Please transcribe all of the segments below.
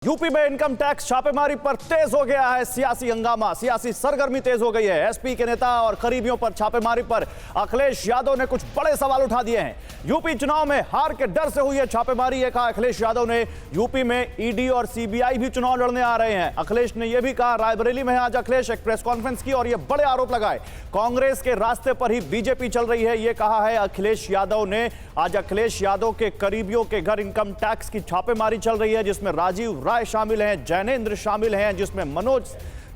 UP में income tax छापेमारी पर तेज हो गया है सियासी हंगामा, सियासी सरगर्मी तेज हो गई है। एसपी के नेता और करीबियों पर छापेमारी पर अखिलेश यादव ने कुछ बड़े सवाल उठा दिए हैं। यूपी चुनाव में हार के डर से हुई है छापेमारी, ये कहा अखिलेश यादव ने। यूपी में ईडी और सीबीआई भी चुनाव लड़ने आ रहे हैं। अखिलेश ने यह भी कहा, रायबरेली में आज अखिलेश एक प्रेस कॉन्फ्रेंस की और ये बड़े आरोप लगाए, कांग्रेस के रास्ते पर ही बीजेपी चल रही है, ये कहा है अखिलेश यादव ने। आज अखिलेश यादव के करीबियों के घर इनकम टैक्स की छापेमारी चल रही है, जिसमें राजीव राय शामिल हैं, जैनेंद्र शामिल हैं, जिसमें मनोज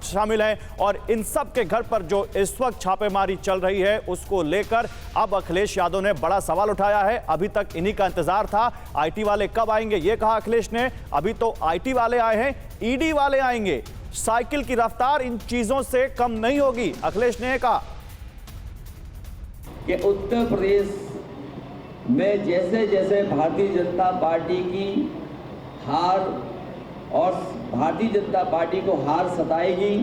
शामिल हैं, और इन सब के घर पर जो इस वक्त छापेमारी चल रही है उसको लेकर अब अखिलेश यादव ने बड़ा सवाल उठाया है। अभी तक इन्हीं का इंतजार था, आईटी वाले कब आएंगे ये कहा अखिलेश ने। अभी तो आईटी वाले आए हैं, ईडी वाले आएंगे। साइकिल की रफ्तार इन चीजों से कम नहीं होगी, अखिलेश ने कहा कि उत्तर प्रदेश में जैसे जैसे भारतीय जनता पार्टी की हार और भारतीय जनता पार्टी को हार सताएगी,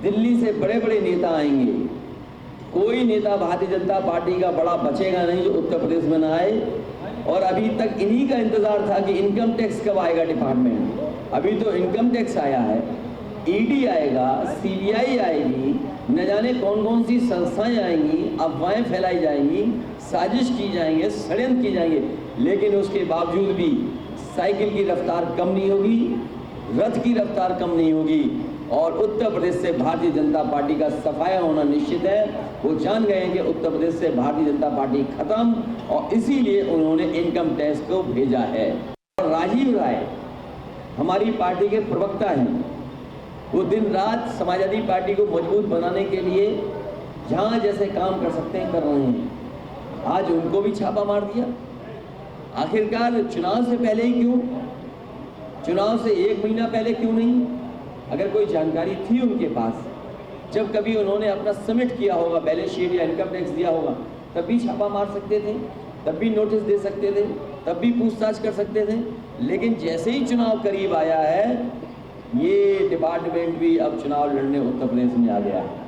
दिल्ली से बड़े बड़े नेता आएंगे। कोई नेता भारतीय जनता पार्टी का बड़ा बचेगा नहीं जो उत्तर प्रदेश में ना आए। और अभी तक इन्हीं का इंतजार था कि इनकम टैक्स कब आएगा डिपार्टमेंट। अभी तो इनकम टैक्स आया है, ईडी आएगा, सीबीआई आएगी, न जाने कौन कौन सी संस्थाएं आएंगी, अफवाहें फैलाई जाएंगी, साजिश की जाएंगे, षड्यंत्र की जाएंगे, लेकिन उसके बावजूद भी साइकिल की रफ्तार कम नहीं होगी, रथ की रफ्तार कम नहीं होगी। और उत्तर प्रदेश से भारतीय जनता पार्टी का सफाया होना निश्चित है। वो जान गए हैं कि उत्तर प्रदेश से भारतीय जनता पार्टी खत्म, और इसीलिए उन्होंने इनकम टैक्स को भेजा है। और राजीव राय हमारी पार्टी के प्रवक्ता हैं, वो दिन रात समाजवादी पार्टी को मजबूत बनाने के लिए जहां जैसे काम कर सकते हैं कर रहे हैं। आज उनको भी छापा मार दिया। आखिरकार चुनाव से पहले ही क्यों, चुनाव से एक महीना पहले क्यों नहीं? अगर कोई जानकारी थी उनके पास, जब कभी उन्होंने अपना सबमिट किया होगा, बैलेंस शीट या इनकम टैक्स दिया होगा, तब भी छापा मार सकते थे, तब भी नोटिस दे सकते थे, तब भी पूछताछ कर सकते थे। लेकिन जैसे ही चुनाव करीब आया है, ये डिपार्टमेंट भी अब चुनाव लड़ने उत्तर प्रदेश में आ गया है।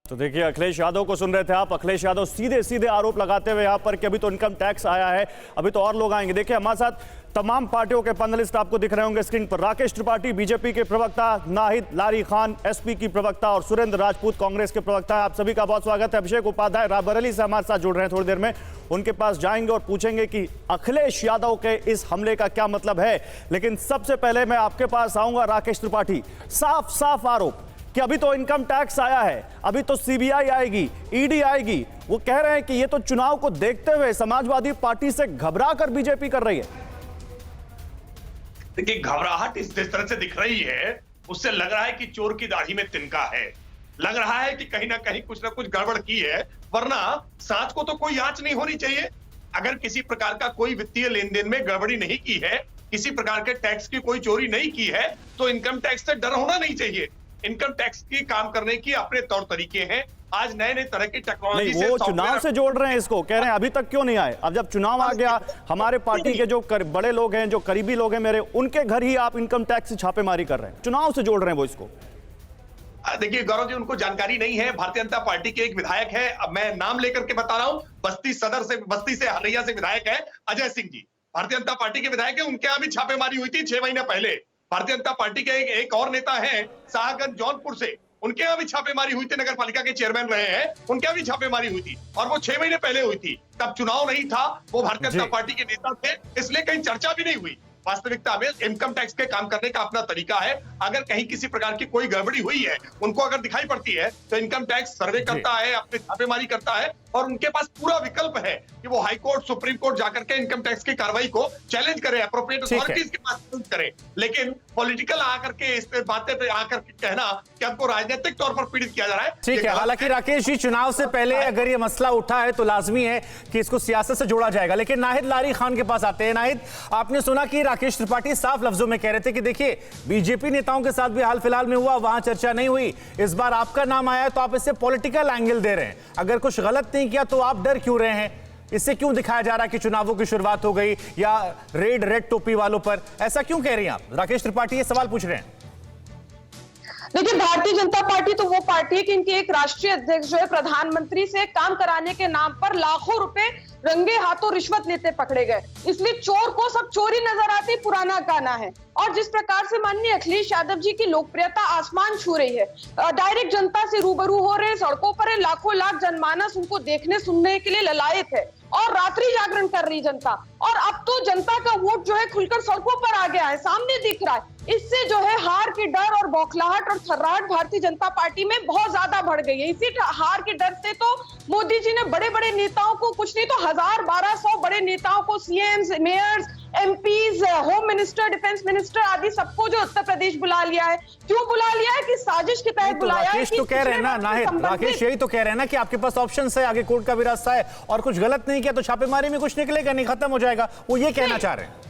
तो देखिए, अखिलेश यादव को सुन रहे थे आप। अखिलेश यादव सीधे सीधे आरोप लगाते हुए यहाँ पर कि अभी तो इनकम टैक्स आया है, अभी तो और लोग आएंगे। देखिए, हमारे साथ तमाम पार्टियों के पैनलिस्ट आपको दिख रहे होंगे स्क्रीन पर। राकेश त्रिपाठी बीजेपी के प्रवक्ता, नाहिद लारी खान एसपी की प्रवक्ता और सुरेंद्र राजपूत कांग्रेस के प्रवक्ता है। आप सभी का बहुत स्वागत है। अभिषेक उपाध्याय रायबरेली से हमारे साथ जुड़ रहे हैं, थोड़ी देर में उनके पास जाएंगे और पूछेंगे कि अखिलेश यादव के इस हमले का क्या मतलब है। लेकिन सबसे पहले मैं आपके पास आऊंगा राकेश त्रिपाठी। साफ साफ आरोप कि अभी तो इनकम टैक्स आया है, अभी तो सीबीआई आएगी, ईडी आएगी। वो कह रहे हैं कि ये तो चुनाव को देखते हुए समाजवादी पार्टी से घबरा कर बीजेपी कर रही है। देखिए, घबराहट इस तरह से दिख रही है, उससे लग रहा है कि चोर की दाढ़ी में तिनका है। लग रहा है कि कहीं ना कहीं कुछ ना कुछ गड़बड़ की है, वरना सांच को तो कोई आंच नहीं होनी चाहिए। अगर किसी प्रकार का कोई वित्तीय लेन देन में गड़बड़ी नहीं की है, किसी प्रकार के टैक्स की कोई चोरी नहीं की है, तो इनकम टैक्स से डर होना नहीं चाहिए। इनकम टैक्स की काम करने की अपने तौर तरीके हैं। आज नए नए तरह की टेक्नोलॉजी से वो चुनाव से जोड़ रहे हैं इसको, कह रहे हैं अभी तक क्यों नहीं आए। अब जब चुनाव आ गया, हमारे पार्टी के जो बड़े लोग हैं, जो करीबी लोग हैं मेरे, उनके घर ही आप इनकम टैक्स से छापेमारी कर रहे हैं, चुनाव से जोड़ रहे हैं वो इसको। देखिए गौरव जी, उनको जानकारी नहीं है। भारतीय जनता पार्टी के एक विधायक है, अब मैं नाम लेकर के बता रहा हूं, बस्ती से हरैया से विधायक है अजय सिंह जी, भारतीय जनता पार्टी के विधायक है। उनके यहां भी छापेमारी हुई थी 6 महीने पहले। भारतीय जनता पार्टी के एक और नेता हैं शाहगंज जौनपुर से, उनके यहां भी छापेमारी हुई थी, नगर पालिका के चेयरमैन रहे हैं, उनके यहां भी छापेमारी हुई थी, और वो 6 महीने पहले हुई थी। तब चुनाव नहीं था, वो भारतीय जनता पार्टी के नेता थे, इसलिए कहीं चर्चा भी नहीं हुई। वास्तविकता में इनकम टैक्स के काम करने का अपना तरीका है। अगर कहीं किसी प्रकार की कोई गड़बड़ी हुई है, उनको अगर दिखाई पड़ती है, तो इनकम टैक्स सर्वे करता है, अपने छापेमारी करता है, और उनके पास पूरा विकल्प है कि वो हाई कोर्ट, सुप्रीम कोर्ट जाकर के इनकम टैक्स की कार्रवाई को चैलेंज करे, एप्रोप्रिएट अथॉरिटीज के पास चैलेंज करे। लेकिन पॉलिटिकल आकर के इस पे बातें पे आकर के कहना कि हमको राजनीतिक तौर पर पीड़ित किया जा रहा है, ठीक है। हालांकि राकेश जी, चुनाव से पहले अगर ये मसला उठा है तो लाजमी है कि इसको सियासत से जोड़ा जाएगा। लेकिन नाहिद लारी खान के पास आते हैं। नाहिद, आपने सुना कि राकेश त्रिपाठी साफ लफ्जों में कह रहे थे कि देखिए, बीजेपी नेताओं के साथ भी हाल फिलहाल में हुआ, वहां चर्चा नहीं हुई, इस बार आपका नाम आया तो आप इससे पॉलिटिकल एंगल दे रहे हैं। अगर कुछ गलत नहीं किया तो आप डर क्यों रहे हैं? इससे क्यों दिखाया जा रहा है कि चुनावों की शुरुआत हो गई, या रेड टोपी वालों पर ऐसा क्यों कह रही हैं आप? राकेश त्रिपाठी ये सवाल पूछ रहे हैं। देखिए, भारतीय जनता पार्टी तो वो पार्टी है कि इनके एक राष्ट्रीय अध्यक्ष जो है प्रधानमंत्री से काम कराने के नाम पर लाखों रुपए रंगे हाथों रिश्वत लेते पकड़े गए। इसलिए चोर को सब चोरी नजर आती, पुराना गाना है। और जिस प्रकार से माननीय अखिलेश यादव जी की लोकप्रियता आसमान छू रही है, डायरेक्ट जनता से रूबरू हो रहे, सड़कों पर लाखों लाख जनमानस उनको देखने सुनने के लिए ललायत है और रात्रि जागरण कर रही जनता। और अब तो जनता का वोट जो है खुलकर सड़कों पर आ गया है, सामने दिख रहा है। इससे जो है हार के डर और बौखलाहट और थर्राहट भारतीय जनता पार्टी में बहुत ज्यादा बढ़ गई है। इसी हार के डर से तो मोदी जी ने बड़े बड़े नेताओं को, कुछ नहीं तो 1000-1200 बड़े नेताओं को, CMs, mayors, MPs, home minister, defence minister आदि सबको जो उत्तर प्रदेश बुला लिया है। क्यों बुला लिया है? कि साजिश के तहत बुलाया है। राकेश तो कह रहे हैं ना नाहिद, राकेश यही तो कह रहे हैं ना कि आपके पास ऑप्शन है, आगे कोर्ट का भी रास्ता है और कुछ गलत नहीं किया तो छापेमारी में कुछ निकलेगा नहीं, खत्म हो जाएगा। वो ये कहना चाह रहे हैं।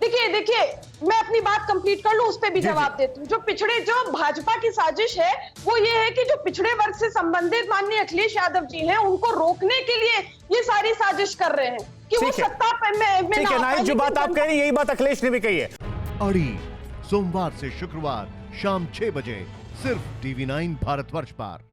देखिए मैं अपनी बात कंप्लीट कर लूं, उस पे भी जवाब देती हूँ। जो भाजपा की साजिश है वो ये है कि जो पिछड़े वर्ग से संबंधित माननीय अखिलेश यादव जी हैं, उनको रोकने के लिए ये सारी साजिश कर रहे हैं कि वो सत्ता में ठीक है नाहिद, जो बात आप कह रही हैं यही बात अखिलेश ने भी कही है। अड़ी सोमवार से शुक्रवार शाम 6 बजे सिर्फ TV9 भारतवर्ष पर।